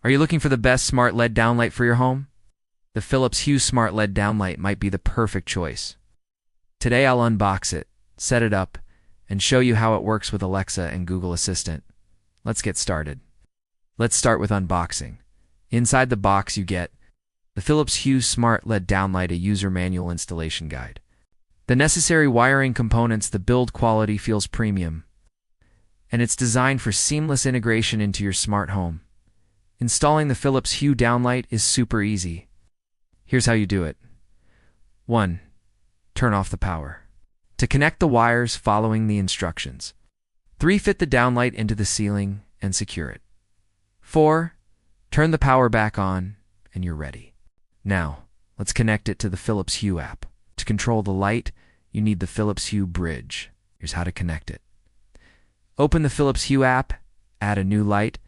Are you looking for the best smart LED downlight for your home? The Philips Hue Smart LED Downlight might be the perfect choice. Today I'll unbox it, set it up, and show you how it works with Alexa and Google Assistant. Let's get started. Let's start with unboxing. Inside the box you get the Philips Hue Smart LED Downlight, a user manual installation guide. The necessary wiring components. The build quality feels premium, and it's designed for seamless integration into your smart home. Installing the Philips Hue Downlight is super easy. Here's how you do it. 1. Turn off the power. To connect the wires, following the instructions. 3. Fit the downlight into the ceiling and secure it. 4. Turn the power back on and you're ready. Now, let's connect it to the Philips Hue app. To control the light, you need the Philips Hue Bridge. Here's how to connect it. Open the Philips Hue app, add a new light,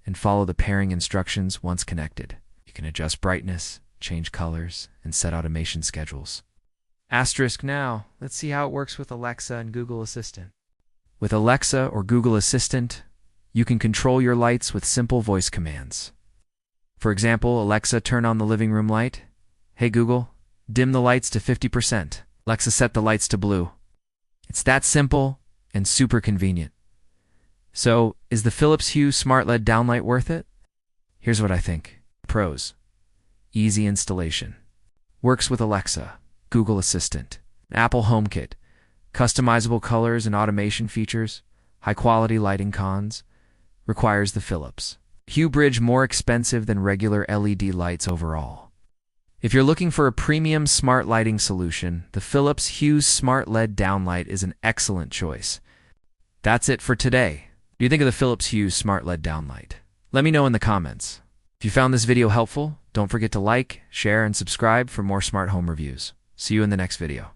and follow the pairing instructions once connected. You can adjust brightness, change colors, and set automation schedules. Now, let's see how it works with Alexa and Google Assistant. With Alexa or Google Assistant, you can control your lights with simple voice commands. For example, Alexa, turn on the living room light. Hey Google, dim the lights to 50%. Alexa, set the lights to blue. It's that simple and super convenient. So, is the Philips Hue Smart LED Downlight worth it? Here's what I think. Pros: easy installation. Works with Alexa, Google Assistant, Apple HomeKit, customizable colors and automation features, high-quality lighting. Cons: requires the Philips Hue Bridge, more expensive than regular LED lights overall. If you're looking for a premium smart lighting solution, the Philips Hue Smart LED Downlight is an excellent choice. That's it for today. What do you think of the Philips Hue Smart LED Downlight? Let me know in the comments. If you found this video helpful, don't forget to like, share, and subscribe for more smart home reviews. See you in the next video.